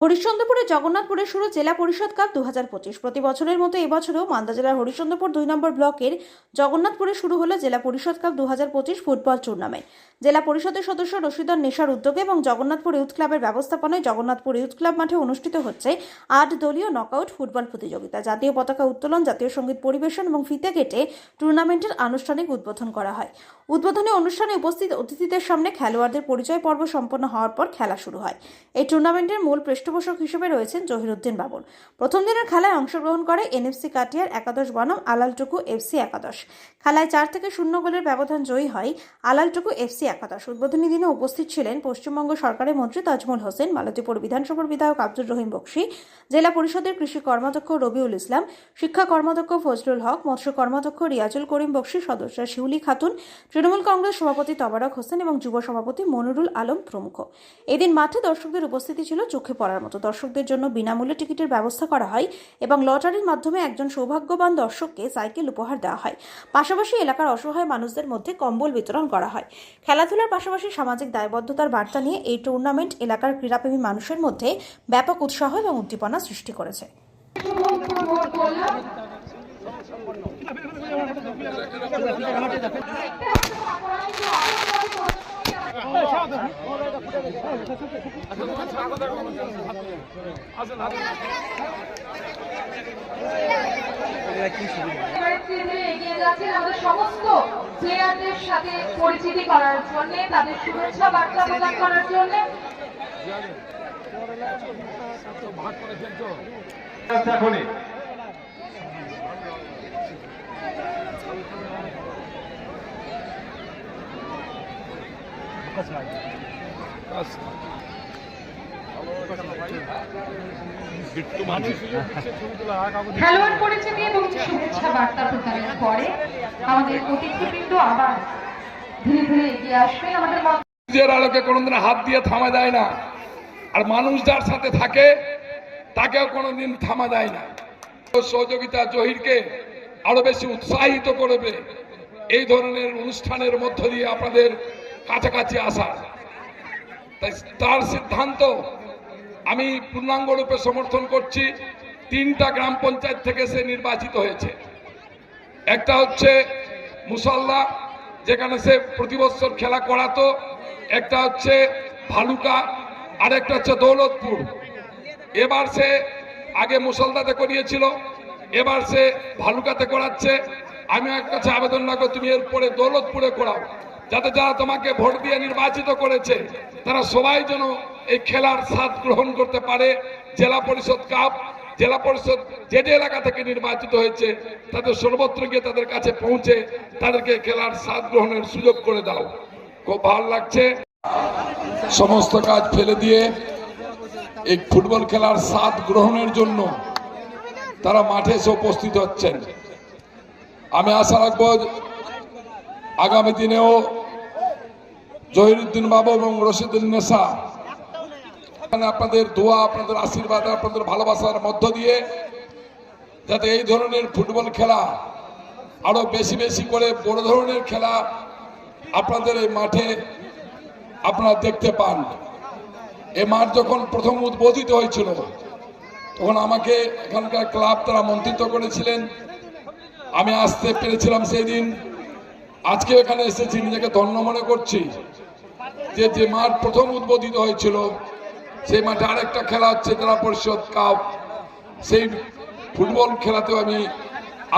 হরিশ্চন্দ্রপুরের জগন্নাথপুরে শুরু জেলা পরিষদ কাপ 2025। প্রতি বছরের মতো এবছরও মালদা জেলার হরিশ্চন্দ্রপুর 2 নম্বর ব্লকের জগন্নাথপুরে শুরু হলো জেলা পরিষদ কাপ 2025 ফুটবল টুর্নামেন্ট। জেলা পরিষদের সদস্য রশিদন নেশার উদ্যোগে এবং জগন্নাথপুর ইউথ ক্লাবের ব্যবস্থাপনায় জগন্নাথপুর ইউথ ক্লাব মাঠে অনুষ্ঠিত হচ্ছে 8 দলীয় নকআউট ফুটবল প্রতিযোগিতা। জাতীয় পতাকা উত্তোলন, জাতীয় সঙ্গীত পরিবেশন এবং ফিতে কেটে টুর্নামেন্টের আনুষ্ঠানিক উদ্বোধন করা হয়। উদ্বোধনী অনুষ্ঠানে উপস্থিত অতিথিদের সামনে খেলোয়াড়দের পরিচয় পর্ব সম্পন্ন হওয়ার পর খেলা শুরু হয়। এই টুর্নামেন্টের মূল পৃষ্ঠপোষক হিসেবে রয়েছেন জহিরুদ্দিন বাবুল। প্রথম দিনের খেলায় অংশগ্রহণ করে এনএফসি কাটিয়ার একাদশ বনাম আলালটুকু এফসি একাদশ। খেলায় 4 থেকে 0 গোলের ব্যবধান জয়ী হয় আলালটুকু এফসি একাদশ। উদ্বোধনী দিনে উপস্থিত ছিলেন পশ্চিমবঙ্গ সরকারের মন্ত্রী তাজমুল হোসেন, মালতীপুর বিধানসভার বিধায়ক আব্দুর রহিম বক্সি, জেলা পরিষদের কৃষি কর্মাধ্যক্ষ রবিউল ইসলাম, শিক্ষা কর্মাধ্যক্ষ ফজলুল হক, মৎস্য কর্মাধ্যক্ষ রিয়াজুল করিম বক্সি, সদস্য শিউলি খাতুন, তৃণমূল কংগ্রেস সভাপতি তবারক হোসেন এবং যুব সভাপতি মনিরুল আলম প্রমুখ। এদিন মাঠে দর্শকদের উপস্থিতি ছিল চোখে পড়ার মতো। দর্শকদের জন্য বিনামূল্যে টিকিটের ব্যবস্থা করা হয় এবং লটারির মাধ্যমে একজন সৌভাগ্যবান দর্শককে সাইকেল উপহার দেওয়া হয়। পাশাপাশি এলাকার অসহায় মানুষদের মধ্যে কম্বল বিতরণ করা হয়। খেলাধুলার পাশাপাশি সামাজিক দায়বদ্ধতার বার্তা নিয়ে এই টুর্নামেন্ট এলাকার ক্রীড়াপ্রেমী মানুষের মধ্যে ব্যাপক উৎসাহ এবং উদ্দীপনা সৃষ্টি করেছে। সমস্ত প্লেয়ারদের সাথে পরিচিতি করার জন্য, তাদের শুভেচ্ছা বার্তা প্রদান করার জন্য খেলোয়াড় পরিচিতি এবং শুভেচ্ছা বার্তা প্রদানের পরে আমাদের অতিথিবৃন্দ আবার ধীরে ধীরে এগিয়ে আসবে। আমাদের নিজের আলোকে কোনোদিন হাত দিয়ে থামা যায় না, আর মানুষ যার সাথে থাকে তাকেও কোনোদিন থামা যায় না। সহযোগিতা জহিরকে আরো বেশি উৎসাহিত করবে এই ধরনের অনুষ্ঠানের মধ্য দিয়ে আপনাদের কাছাকাছি আসা। তাই তার সিদ্ধান্ত আমি পূর্ণাঙ্গ রূপে সমর্থন করছি। 3টা গ্রাম পঞ্চায়েত থেকে সে নির্বাচিত হয়েছে। একটা হচ্ছে মুসাল্লা, যেখানে সে প্রতি বছর খেলা করাতো, একটা হচ্ছে ভালুকা, আর একটা হচ্ছে দৌলতপুর। এবার সে আগে মুসলদাতে করিয়েছিল, এবার সে ভালুকাতে করাচ্ছে। আমি এক কাছে আবেদন রাখবো, তুমি এরপরে দৌলতপুরে করাও, যাতে যারা তোমাকে ভোট দিয়ে নির্বাচিত করেছে তারা সবাই যেন এই খেলার স্বাদ গ্রহণ করতে পারে। জেলা পরিষদ কাপ, জেলা পরিষদ যে যে এলাকা থেকে নির্বাচিত হয়েছে তাদের সর্বত্র গিয়ে তাদের কাছে পৌঁছে তাদেরকে খেলার স্বাদ গ্রহণের সুযোগ করে দাও। খুব ভালো লাগছে। সমস্ত কাজ ফেলে দিয়ে এই ফুটবল খেলার স্বাদ গ্রহণের জন্য তারা মাঠে এসে উপস্থিত হচ্ছেন। আমি আশা রাখবো আগামী দিনেও জহিরুদ্দিন বাবু এবং রশিদুল নেশা আপনাদের দোয়া, আপনাদের আশীর্বাদ, আপনাদের ভালোবাসার মধ্য দিয়ে যাতে এই ধরনের ফুটবল খেলা আরো বেশি বেশি করে বড় ধরনের খেলা আপনাদের এই মাঠে আপনারা দেখতে পান। এই মাঠ যখন প্রথম উদ্বোধিত হয়েছিল তখন আমাকে এখানকার ক্লাব তারা মন্ত্রিত্ব করেছিলেন, আমি আসতে পেরেছিলাম সেই দিন। আজকে এখানে এসেছি, নিজেকে ধন্য মনে করছি যে যে মাঠ প্রথম উদ্বোধিত হয়েছিল সেই মাঠে আরেকটা খেলা হচ্ছে জেলা পরিষদ কাপ। সেই ফুটবল খেলাতেও আমি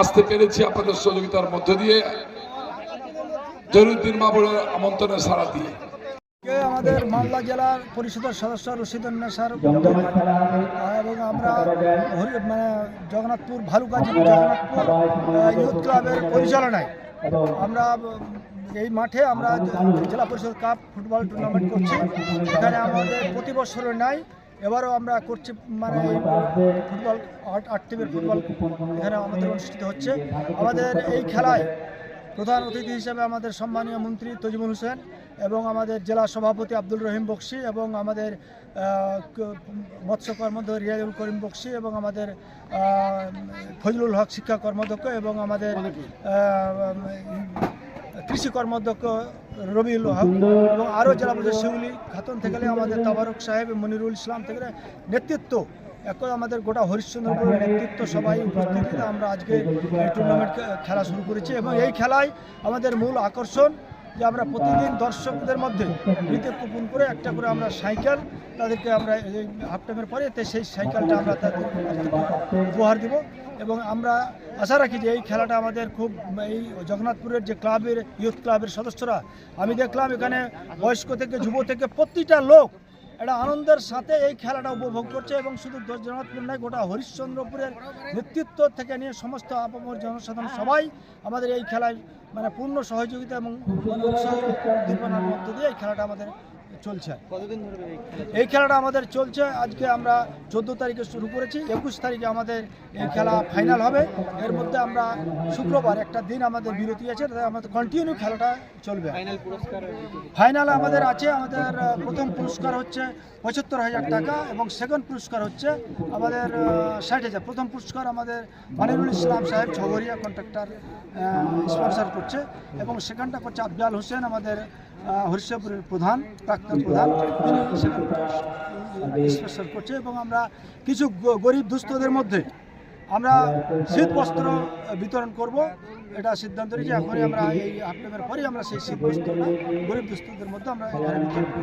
আসতে পেরেছি আপনাদের সহযোগিতার মধ্য দিয়ে, জহিরুদ্দিন বাবুর আমন্ত্রণে সাড়া দিয়ে। আমাদের মালদা জেলার পরিষদের সদস্য রশিদুল নেশার এবং আমরা জগন্নাথপুর ভালুকা জগন্নাথপুর ইউথ ক্লাবের পরিচালনায় আমরা এই মাঠে আমরা জেলা পরিষদ কাপ ফুটবল টুর্নামেন্ট করছি। এখানে আমাদের প্রতি বছরের নাই, এবারও আমরা করছি, মানে ফুটবল 8 টিমের ফুটবল এখানে আমাদের অনুষ্ঠিত হচ্ছে। আমাদের এই খেলায় প্রধান অতিথি হিসেবে আমাদের সম্মানীয় মন্ত্রী তাজমুল হোসেন এবং আমাদের জেলা সভাপতি আব্দুর রহিম বক্সি এবং আমাদের মৎস্য কর্মাধ্যক্ষ রিয়াজুল করিম বক্সি এবং আমাদের ফজলুল হক শিক্ষা কর্মাধ্যক্ষ এবং আমাদের কৃষি কর্মাধ্যক্ষ রবিউল হক এবং আরও জেলা পরিষদ শিউলি খাতুন থেকে আমাদের তাবারক সাহেব মনিরুল ইসলাম থেকে নেতৃত্ব আমাদের গোটা হরিশ্চন্দ্রপুরের নেতৃত্ব সবাই উপস্থিতিতে আমরা আজকে এই টুর্নামেন্ট খেলা শুরু করেছি এবং এই খেলায় আমাদের মূল আকর্ষণ যে আমরা প্রতিদিন দর্শকদের মধ্যে নিতে কুপন করে একটা করে আমরা সাইকেল তাদেরকে আমরা এই হাফ টাইমের পরে সেই সাইকেলটা আমরা তাদের উপহার দিব এবং আমরা আশা রাখি যে এই খেলাটা আমাদের খুব এই জগন্নাথপুরের যে ক্লাবের ইউথ ক্লাবের সদস্যরা আমি দেখলাম এখানে বয়স্ক থেকে যুব থেকে প্রতিটা লোক এটা আনন্দের সাথে এই খেলাটা উপভোগ করছে এবং শুধু জগন্নাথপুর নয় গোটা হরিশ্চন্দ্রপুরের নেতৃত্ব থেকে নিয়ে সমস্ত আপামর জনসাধারণ সবাই আমাদের এই খেলায় মানে পূর্ণ সহযোগিতা এবং উৎসাহ উদ্দীপনার মধ্য দিয়ে এই খেলাটা আমাদের চলছে। এই খেলাটা আমাদের চলছে আজকে আমরা 14 তারিখে শুরু করেছি, 21 তারিখে আমাদের এই খেলা ফাইনাল হবে। এর মধ্যে আমরা শুক্রবার একটা দিন আমাদের বিরতি আছে, তাই আমাদের কন্টিনিউ খেলাটা চলবে। ফাইনালে আমাদের আছে, আমাদের প্রথম পুরস্কার হচ্ছে 75,000 টাকা এবং সেকেন্ড পুরস্কার হচ্ছে আমাদের 60,000। প্রথম পুরস্কার আমাদের মনিরুল ইসলাম সাহেব ছগরিয়া কন্ট্রাক্টর স্পন্সর করছে এবং সেকেন্ডটা করছে আফজাল হোসেন আমাদের হরিশ্চন্দ্রপুরের প্রধান প্রাক্তন প্রধান, তিনি স্পন্সর করছে এবং আমরা কিছু গরিব দুস্থদের মধ্যে আমরা শীত বস্ত্র বিতরণ করব, এটা সিদ্ধান্ত নিয়েছি। এখনই আমরা এই হাফ টাইমের পরেই আমরা সেই শীত বস্ত্র গরিব দুস্থদের মধ্যে আমরা বিতরণ করব।